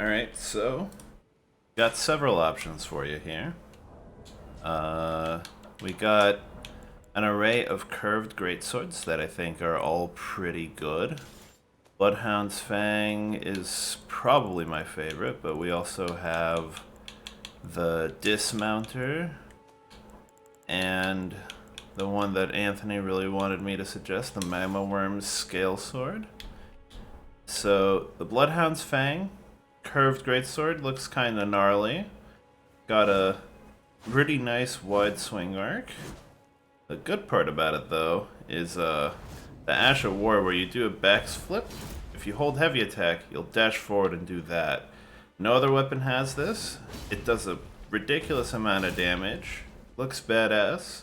Alright, so got several options for you here. We got an array of curved greatswords that I think are all pretty good. Bloodhound's Fang is probably my favorite, but we also have the Dismounter and the one that Anthony really wanted me to suggest, the Magma Worm's Scale Sword. So the Bloodhound's Fang curved greatsword looks kind of gnarly. Got a pretty nice wide swing arc. The good part about it though is the Ash of War, where you do a backflip. If you hold heavy attack, you'll dash forward and do that. No other weapon has this. It does a ridiculous amount of damage. Looks badass.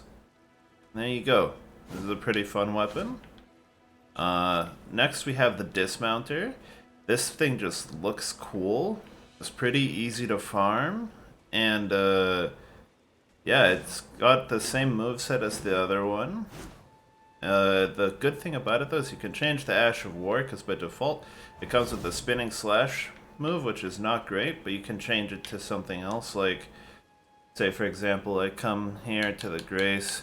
There you go. This is a pretty fun weapon. Next we have the Dismounter. This thing just looks cool. It's pretty easy to farm, and yeah, it's got the same moveset as the other one. The good thing about it though is you can change the Ash of War, because by default it comes with the Spinning Slash move, which is not great, but you can change it to something else, like, say for example, I come here to the Grace,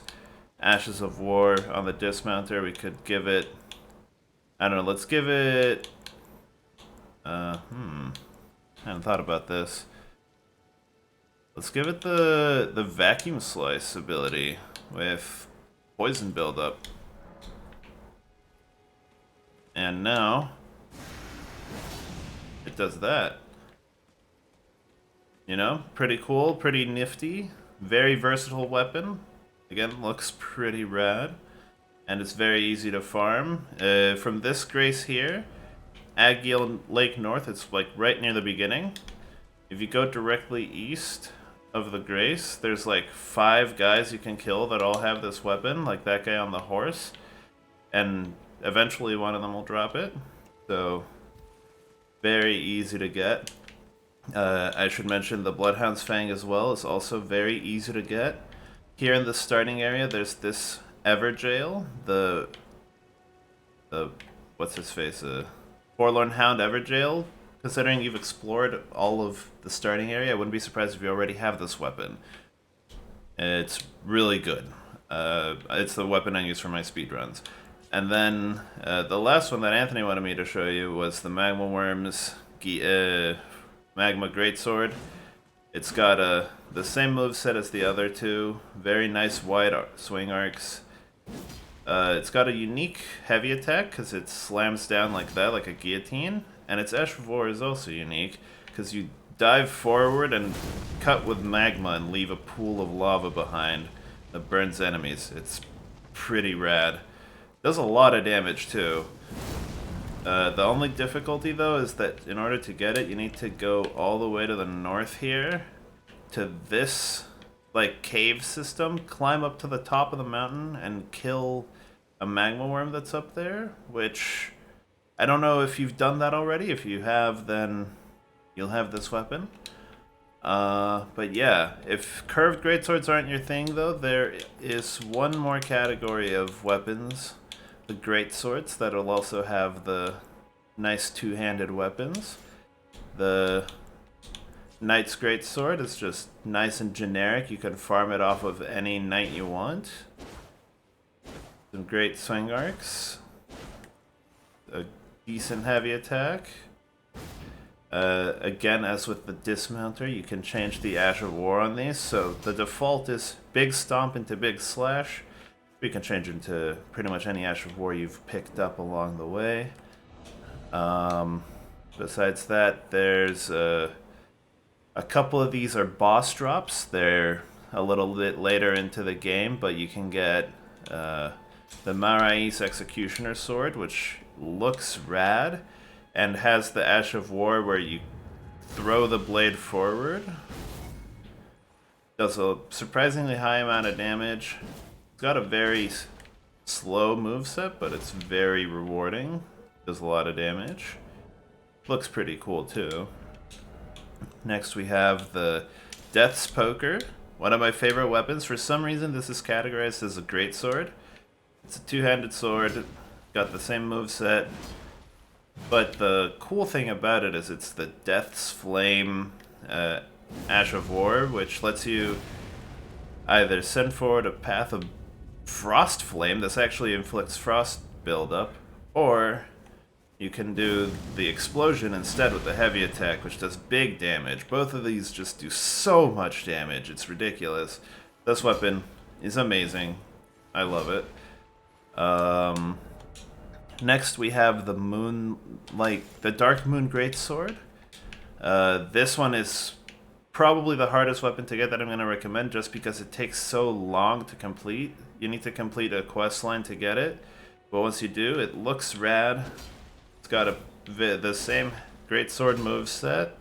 Ashes of War on the Dismounter, we could give it, I don't know, let's give it, I hadn't thought about this. Let's give it the Vacuum Slice ability with poison buildup. And now it does that. You know, pretty cool, pretty nifty, very versatile weapon. Again, looks pretty rad, and it's very easy to farm. From this Grace here, Agiel Lake North, it's like right near the beginning. If you go directly east of the Grace, there's like 5 guys you can kill that all have this weapon, like that guy on the horse, and eventually one of them will drop it. So very easy to get. I should mention the Bloodhound's Fang as well is also very easy to get. Here in the starting area, there's this Everjail, the what's his face, Forlorn Hound Everjail. Considering you've explored all of the starting area, I wouldn't be surprised if you already have this weapon. It's really good. It's the weapon I use for my speedruns. And then the last one that Anthony wanted me to show you was the Magma Worm's Magma Greatsword. It's got the same moveset as the other two. Very nice wide swing arcs. It's got a unique heavy attack because it slams down like that, like a guillotine. And its Ash of War is also unique because you dive forward and cut with magma and leave a pool of lava behind that burns enemies. It's pretty rad. Does a lot of damage too. The only difficulty though is that in order to get it, you need to go all the way to the north here to this like cave system, climb up to the top of the mountain and kill a magma worm that's up there, which I don't know if you've done that already. If you have, then you'll have this weapon. But yeah, if curved greatswords aren't your thing though, there is one more category of weapons, the greatswords, that'll also have the nice two-handed weapons. The Knight's Greatsword is just nice and generic. You can farm it off of any knight you want. Some great swing arcs. A decent heavy attack. Again, as with the Dismounter, you can change the Ash of War on these. So the default is Big Stomp into Big Slash. You can change into pretty much any Ash of War you've picked up along the way. Besides that, there's a couple of these are boss drops. They're a little bit later into the game, but you can get the Marais Executioner Sword, which looks rad and has the Ash of War where you throw the blade forward. Does a surprisingly high amount of damage. It's got a very slow moveset, but it's very rewarding. Does a lot of damage. Looks pretty cool too. Next we have the Death's Poker, one of my favorite weapons. For some reason this is categorized as a greatsword. It's a two-handed sword, got the same moveset, But the cool thing about it is it's the Death's Flame Ash of War, which lets you either send forward a path of Frost Flame. This actually inflicts frost buildup, or you can do the explosion instead with the heavy attack, which does big damage. Both of these just do so much damage, it's ridiculous. This weapon is amazing. I love it. Next we have the the Dark Moon Greatsword. This one is probably the hardest weapon to get that I'm going to recommend, just because it takes so long to complete. You need to complete a quest line to get it, but once you do, it looks rad. It's got the same Greatsword move set,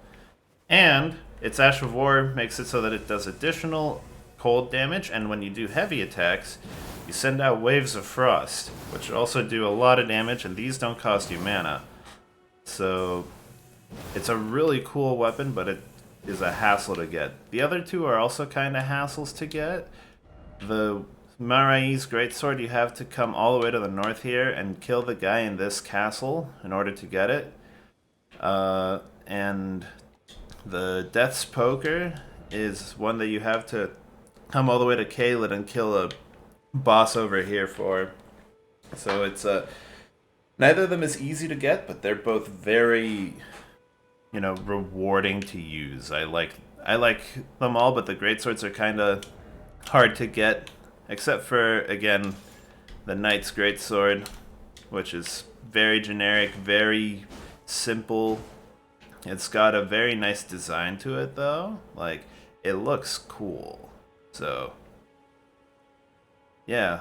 and its Ash of War makes it so that it does additional cold damage, and when you do heavy attacks, you send out waves of frost, which also do a lot of damage, and these don't cost you mana. So it's a really cool weapon, but it is a hassle to get. The other two are also kind of hassles to get. The Marai's Greatsword, you have to come all the way to the north here and kill the guy in this castle in order to get it. And the Death's Poker is one that you have to come all the way to Caelid and kill a boss over here for. So it's neither of them is easy to get, but they're both very, rewarding to use. I like them all, but the greatswords are kind of hard to get, except for, again, the Knight's Greatsword, which is very generic, very simple. It's got a very nice design to it, though. Like, it looks cool. So yeah,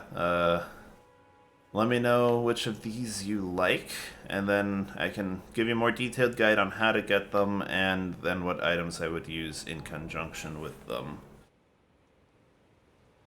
let me know which of these you like, and then I can give you a more detailed guide on how to get them, and then what items I would use in conjunction with them.